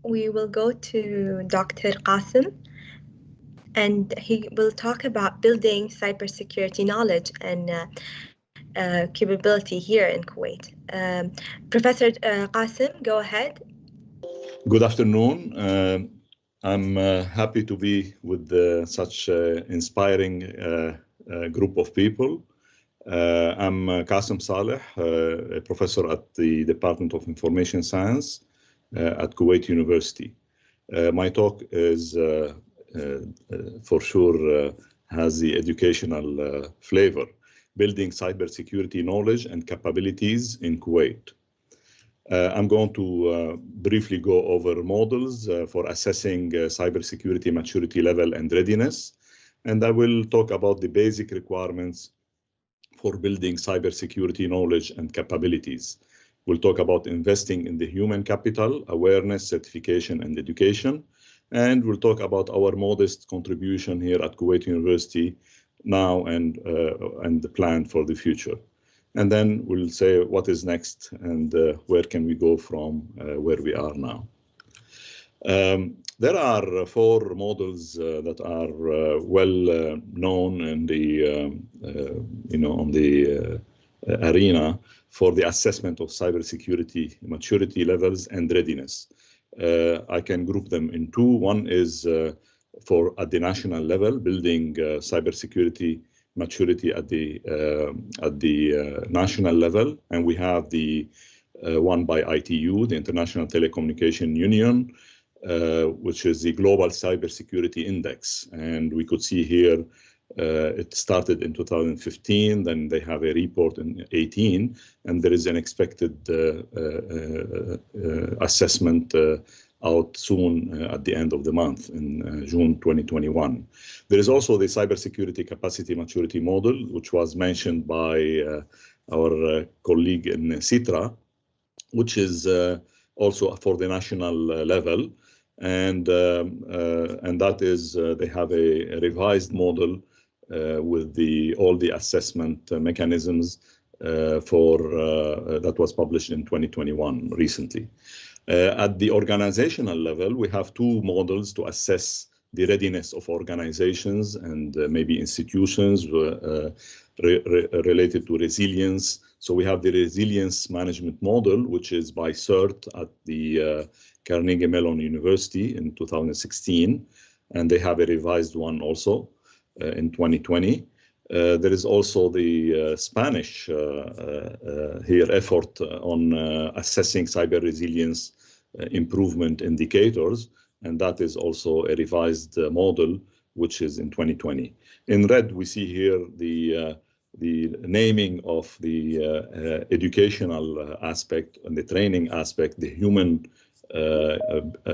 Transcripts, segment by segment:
we will go to Dr. Kassem, and he will talk about building cybersecurity knowledge and capability here in Kuwait. Professor Kassem, go ahead. Good afternoon. I'm happy to be with such inspiring group of people. I'm Kassem Saleh, a professor at the Department of Information Science at Kuwait University. My talk is for sure has the educational flavor, building cybersecurity knowledge and capabilities in Kuwait. I'm going to briefly go over models for assessing cybersecurity maturity level and readiness, and I will talk about the basic requirements for building cybersecurity knowledge and capabilities. We'll talk about investing in the human capital, awareness, certification, and education, and we'll talk about our modest contribution here at Kuwait University now and the plan for the future. And then we'll say what is next and where can we go from where we are now. There are four models that are well known in the on the arena for the assessment of cybersecurity maturity levels and readiness. I can group them in two. One is for at the national level, building cybersecurity maturity at the national level, and we have the one by ITU, the International Telecommunication Union, which is the Global Cybersecurity Index. And we could see here it started in 2015, then they have a report in 2018, and there is an expected assessment out soon at the end of the month in June 2021. There is also the cybersecurity capacity maturity model, which was mentioned by our colleague in CITRA, which is also for the national level. And that is, they have a revised model with all the assessment mechanisms that was published in 2021 recently. At the organizational level, we have two models to assess the readiness of organizations and maybe institutions related to resilience. So we have the resilience management model, which is by CERT at the Carnegie Mellon University in 2016, and they have a revised one also in 2020. There is also the Spanish here effort on assessing cyber resilience improvement indicators, and that is also a revised model, which is in 2020. In red, we see here the naming of the educational aspect and the training aspect, the human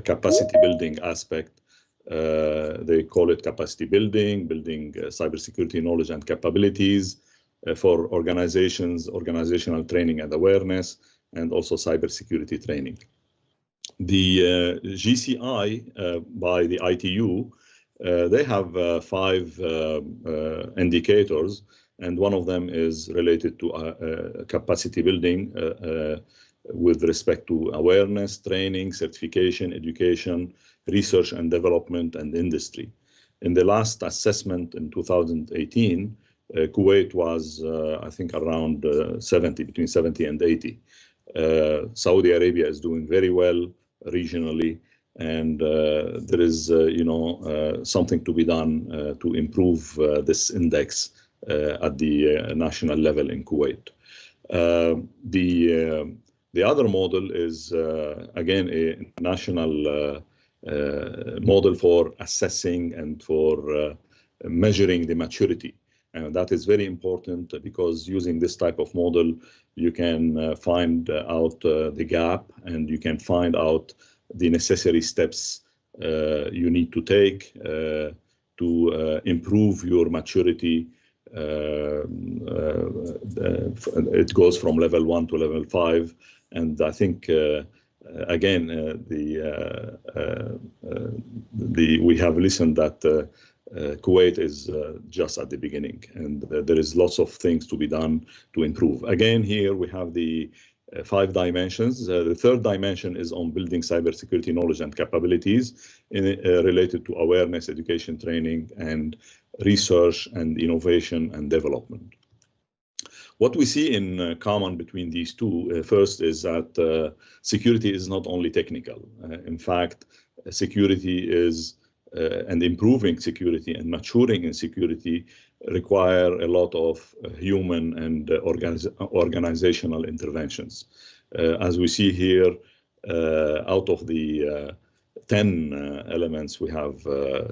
capacity building aspect. They call it capacity building cybersecurity knowledge and capabilities for organizations, organizational training and awareness, and also cybersecurity training. The GCI by the ITU, they have 5 indicators, and one of them is related to capacity building with respect to awareness, training, certification, education, research and development, and industry. In the last assessment in 2018, Kuwait was, I think, around 70, between 70 and 80. Saudi Arabia is doing very well regionally, and there is, something to be done to improve this index at the national level in Kuwait. The other model is, again, a national model for assessing and for measuring the maturity. And that is very important because using this type of model, you can find out the gap, and you can find out the necessary steps you need to take to improve your maturity. It goes from level 1 to level 5. And I think, again, we have listened that Kuwait is just at the beginning, and there is lots of things to be done to improve. Again, here we have the 5 dimensions. The third dimension is on building cybersecurity knowledge and capabilities related to awareness, education, training, and research and innovation and development. What we see in common between these two, first is that security is not only technical. In fact, security is, and improving security and maturing in security require a lot of human and organizational interventions. As we see here, out of the 10 elements, we have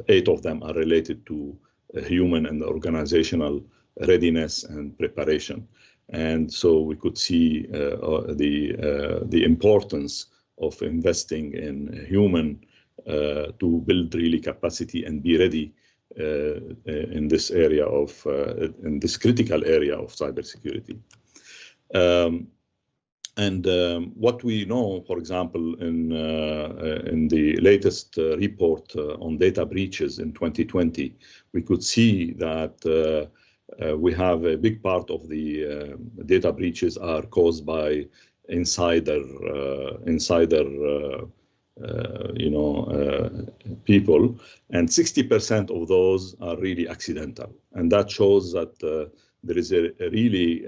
8 of them are related to human and organizational readiness and preparation. And so we could see the importance of investing in human to build really capacity and be ready in this area of in this critical area of cybersecurity. What we know, for example, in the latest report on data breaches in 2020, we could see that we have a big part of the data breaches are caused by insider people, and 60% of those are really accidental, and that shows that there is a really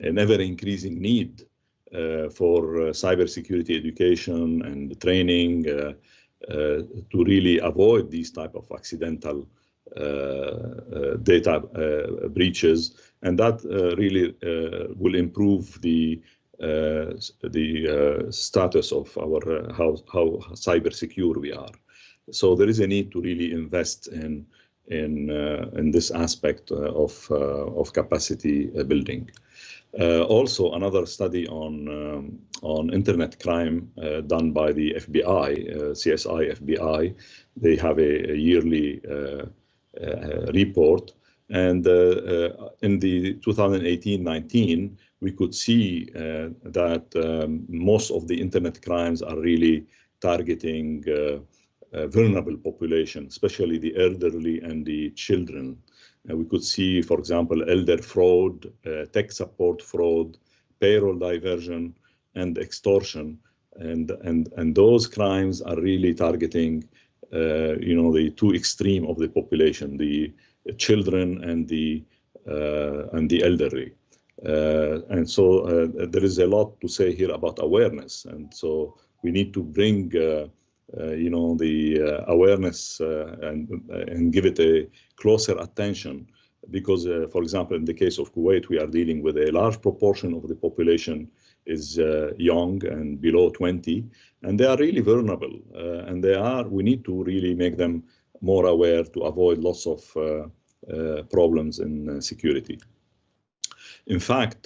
an ever-increasing need for cybersecurity education and training to really avoid these type of accidental data breaches, and that really will improve the status of our how cyber secure we are. So there is a need to really invest in this aspect of capacity building. Also, another study on internet crime done by the FBI, CSI FBI, they have a yearly report, and in the 2018-19, we could see that most of the internet crimes are really targeting vulnerable population, especially the elderly and the children. We could see, for example, elder fraud, tech support fraud, payroll diversion, and extortion, and those crimes are really targeting, the two extreme of the population, the children and the elderly. And so there is a lot to say here about awareness, and so we need to bring the awareness and give it a closer attention, because for example, in the case of Kuwait, we are dealing with a large proportion of the population is young and below 20, and they are really vulnerable, and we need to really make them more aware to avoid lots of problems in security. In fact,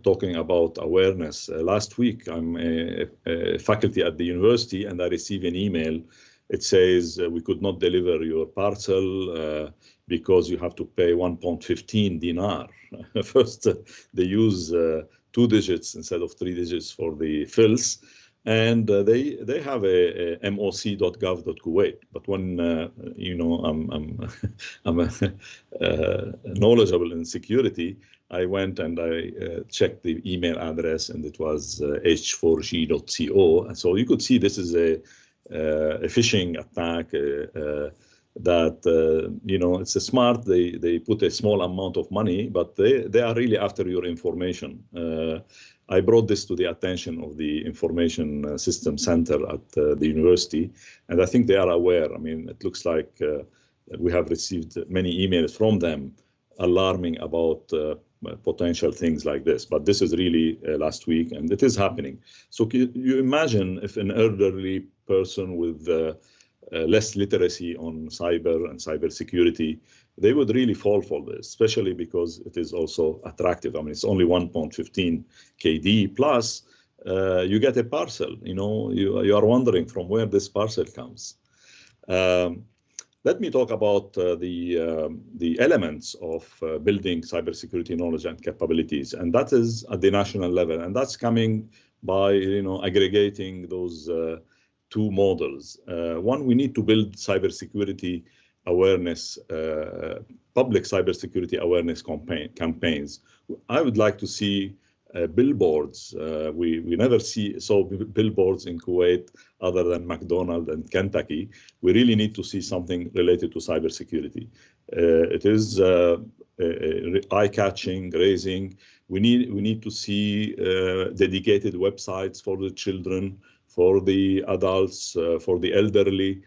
talking about awareness, last week I'm a faculty at the university, and I received an email. It says we could not deliver your parcel because you have to pay 1.15 dinar. First, they use 2 digits instead of 3 digits for the fills, and they have a moc.gov.kuwait. But when I'm knowledgeable in security, I went and I checked the email address, and it was h4g.co. And so you could see this is a phishing attack that it's a smart. They put a small amount of money, but they are really after your information. I brought this to the attention of the Information System Center at the university, and I think they are aware. I mean, it looks like we have received many emails from them alarming about potential things like this, but this is really last week, and it is happening. So you imagine if an elderly person with less literacy on cyber and cybersecurity, they would really fall for this, especially because it is also attractive. I mean, it's only 1.15 KD plus you get a parcel. You are wondering from where this parcel comes. Let me talk about the elements of building cybersecurity knowledge and capabilities, and that is at the national level, and that's coming by aggregating those 2 models. One, we need to build cybersecurity awareness, public cybersecurity awareness campaigns. I would like to see billboards. We never saw billboards in Kuwait other than McDonald's and Kentucky. We really need to see something related to cybersecurity. It is eye-catching, raising. We need to see dedicated websites for the children, for the adults, for the elderly,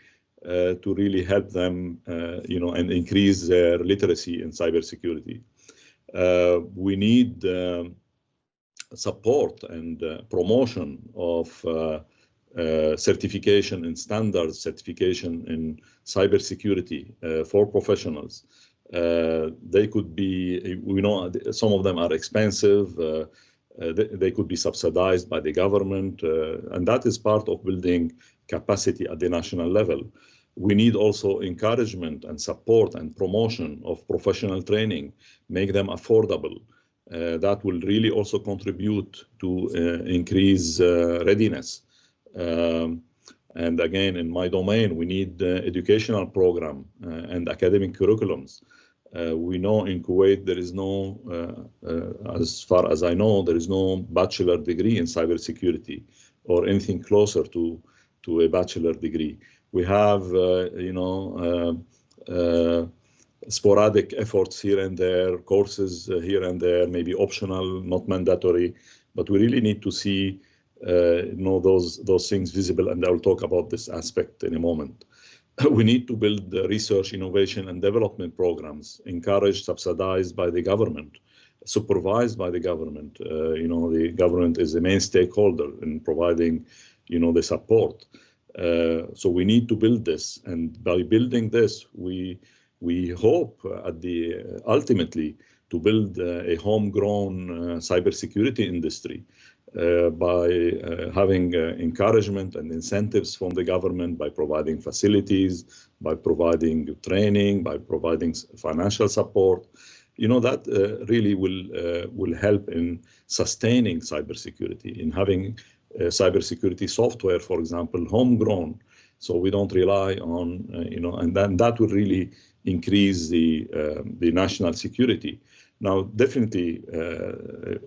to really help them, and increase their literacy in cybersecurity. We need support and promotion of certification in standards, certification in cybersecurity for professionals. They could be, we know some of them are expensive. They could be subsidized by the government, and that is part of building capacity at the national level. We need also encouragement and support and promotion of professional training, make them affordable. That will really also contribute to increase readiness. And again, in my domain, we need educational program and academic curriculums. We know in Kuwait there is no, as far as I know, there is no bachelor degree in cybersecurity or anything closer to a bachelor degree. We have, sporadic efforts here and there, courses here and there, maybe optional, not mandatory, but we really need to see those things visible, and I'll talk about this aspect in a moment. We need to build research, innovation, and development programs, encouraged, subsidized by the government, supervised by the government. The government is the main stakeholder in providing, the support. So we need to build this, and by building this, we hope ultimately to build a homegrown cybersecurity industry by having encouragement and incentives from the government, by providing facilities, by providing training, by providing financial support. That really will help in sustaining cybersecurity, in having cybersecurity software, for example, homegrown, so we don't rely on, and then that will really increase the national security. Now, definitely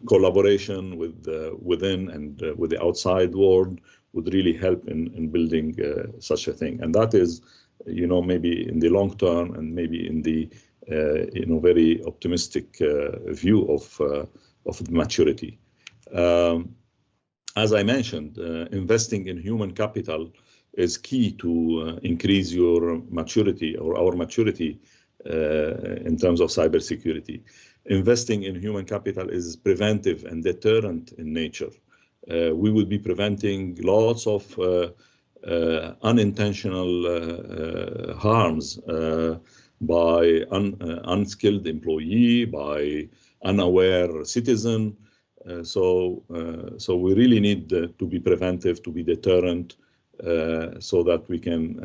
collaboration with within and with the outside world would really help in building such a thing. And that is, maybe in the long term and maybe in the, very optimistic view of maturity. As I mentioned, investing in human capital is key to increase your maturity or our maturity in terms of cybersecurity. Investing in human capital is preventive and deterrent in nature. We will be preventing lots of unintentional harms by unskilled employee, by unaware citizen. So we really need to be preventive, to be deterrent, so that we can,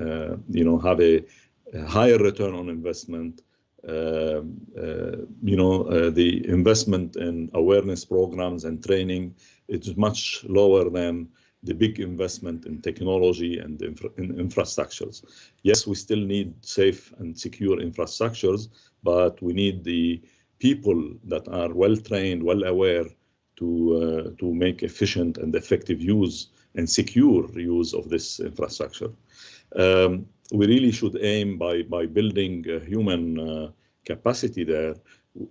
have a higher return on investment. The investment in awareness programs and training is much lower than the big investment in technology and in infrastructures. Yes, we still need safe and secure infrastructures, but we need the people that are well trained, well aware to make efficient and effective use and secure use of this infrastructure. We really should aim by building human capacity there,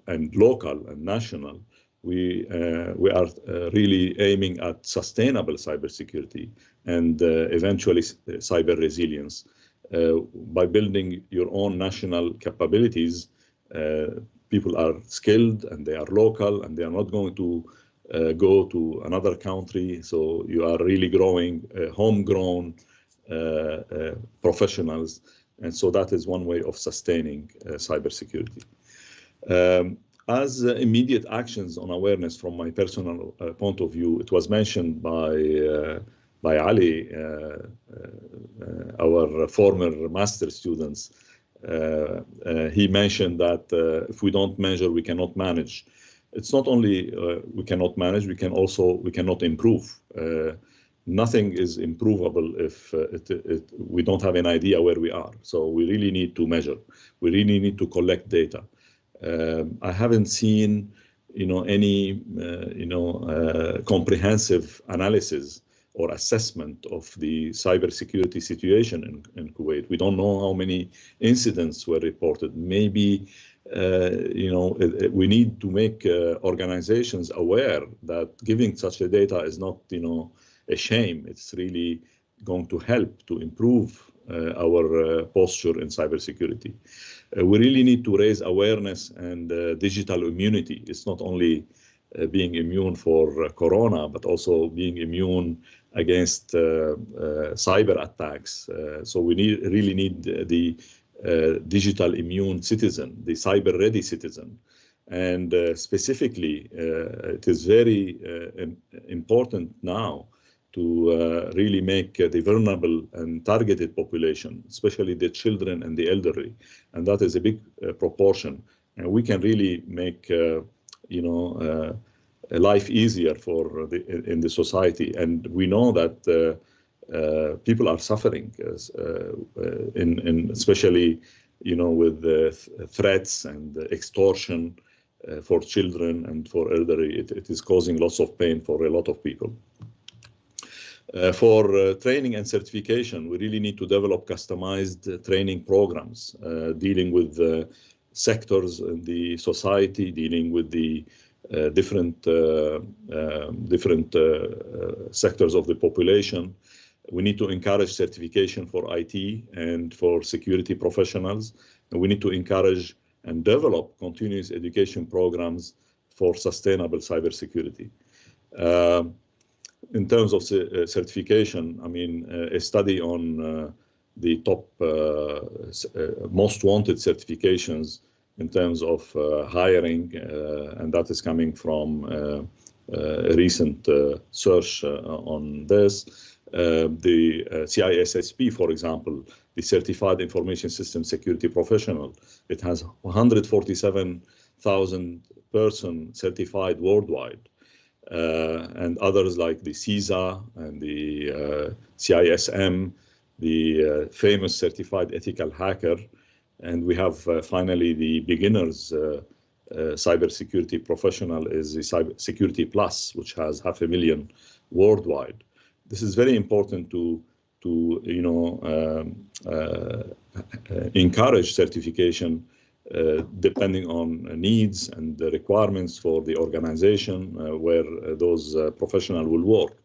and local and national. We are really aiming at sustainable cybersecurity and eventually cyber resilience. By building your own national capabilities, people are skilled and they are local and they are not going to go to another country. So you are really growing homegrown professionals. And so that is one way of sustaining cybersecurity. As immediate actions on awareness, from my personal point of view, it was mentioned by Ali, our former master students. He mentioned that if we don't measure, we cannot manage. It's not only we cannot manage, we cannot improve. Nothing is improvable if we don't have an idea where we are. So we really need to measure. We really need to collect data. I haven't seen any comprehensive analysis or assessment of the cybersecurity situation in Kuwait. We don't know how many incidents were reported. Maybe we need to make organizations aware that giving such a data is not a shame. It's really going to help to improve our posture in cybersecurity. We really need to raise awareness and digital immunity. It's not only being immune for corona, but also being immune against cyber attacks. So we really need the digital immune citizen, the cyber ready citizen. And specifically, it is very important now to really make the vulnerable and targeted population, especially the children and the elderly, and that is a big proportion. And we can really make life easier in the society. And we know that people are suffering, especially with threats and extortion for children and for elderly. It is causing lots of pain for a lot of people. For training and certification, we really need to develop customized training programs dealing with sectors in the society, dealing with the different sectors of the population. We need to encourage certification for IT and for security professionals. And we need to encourage and develop continuous education programs for sustainable cybersecurity. In terms of certification, I mean, a study on the top most wanted certifications in terms of hiring, and that is coming from a recent search on this. The CISSP, for example, the Certified Information System Security Professional, it has 147,000 persons certified worldwide. And others like the CISA and the CISM, the famous Certified Ethical Hacker. And we have finally the beginners cybersecurity professional is the Cybersecurity Plus, which has 500,000 worldwide. This is very important to encourage certification depending on needs and the requirements for the organization where those professionals will work.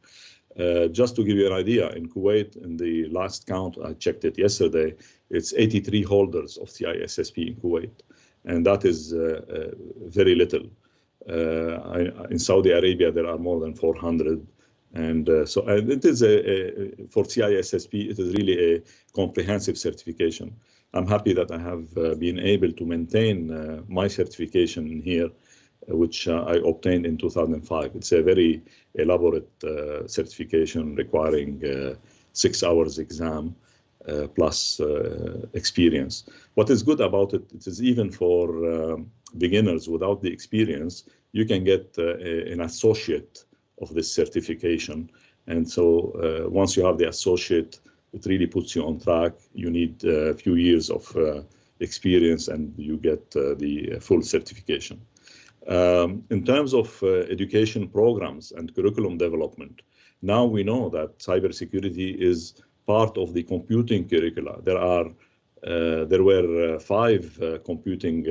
Just to give you an idea, in Kuwait, in the last count, I checked it yesterday, it's 83 holders of CISSP in Kuwait, and that is very little. In Saudi Arabia, there are more than 400. And so it is for CISSP, it is really a comprehensive certification. I'm happy that I have been able to maintain my certification here, which I obtained in 2005. It's a very elaborate certification requiring 6 hours exam plus experience. What is good about it, it is even for beginners without the experience, you can get an associate of this certification. And so once you have the associate, it really puts you on track. You need a few years of experience and you get the full certification. In terms of education programs and curriculum development, now we know that cybersecurity is part of the computing curricula. There were 5 computing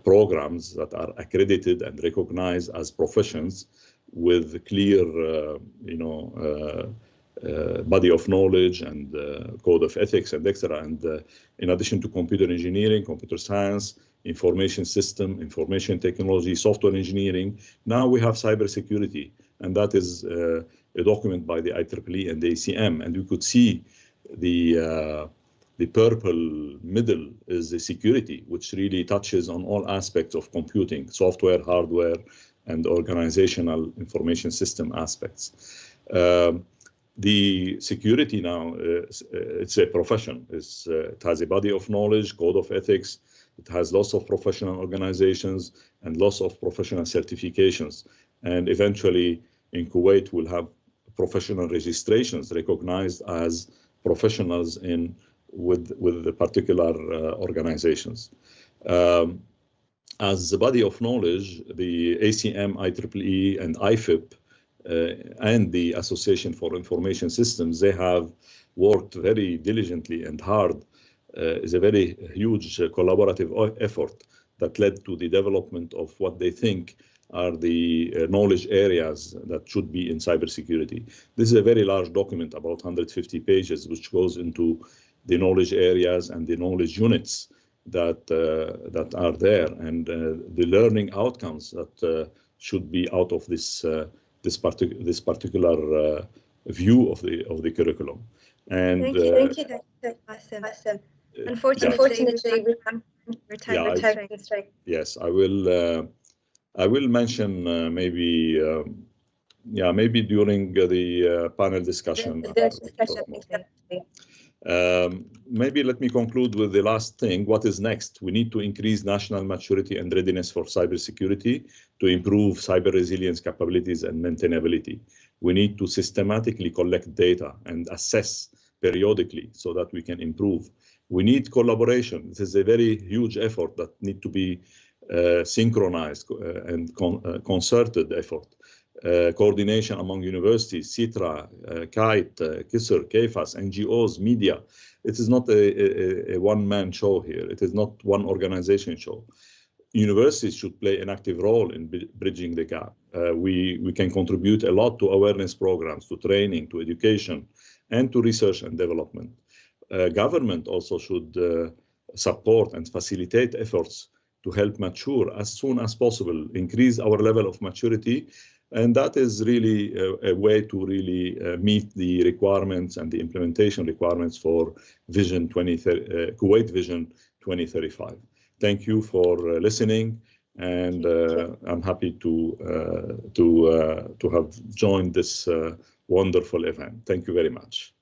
programs that are accredited and recognized as professions with clear, body of knowledge and code of ethics and etc. And in addition to computer engineering, computer science, information system, information technology, software engineering, now we have cybersecurity, and that is a document by the IEEE and the ACM, and you could see the purple middle is the security, which really touches on all aspects of computing, software, hardware, and organizational information system aspects. The security now, it's a profession. It has a body of knowledge, code of ethics. It has lots of professional organizations and lots of professional certifications. And eventually in Kuwait, we'll have professional registrations recognized as professionals with the particular organizations. as the body of knowledge, the ACM, IEEE, and IFIP, and the Association for Information Systems, they have worked very diligently and hard. Is a very huge collaborative effort that led to the development of what they think are the knowledge areas that should be in cybersecurity. This is a very large document, about 150 pages, which goes into the knowledge areas and the knowledge units that are there, and the learning outcomes that should be out of this particular view of the curriculum. And thank you, Dr. Kassem. Unfortunately, we have time constraint. Yes, I will mention maybe during the panel discussion. Maybe let me conclude with the last thing. What is next? We need to increase national maturity and readiness for cybersecurity to improve cyber resilience capabilities and maintainability. We need to systematically collect data and assess periodically so that we can improve. We need collaboration. This is a very huge effort that needs to be synchronized and concerted effort. Coordination among universities, CITRA, KITE, KISR, KFAS, NGOs, media. It is not a one-man show here. It is not one organization show. Universities should play an active role in bridging the gap. We can contribute a lot to awareness programs, to training, to education, and to research and development. Government also should support and facilitate efforts to help mature as soon as possible, increase our level of maturity. And that is really a way to really meet the requirements and the implementation requirements for Vision 2030, Kuwait Vision 2035. Thank you for listening, and I'm happy to have joined this wonderful event. Thank you very much.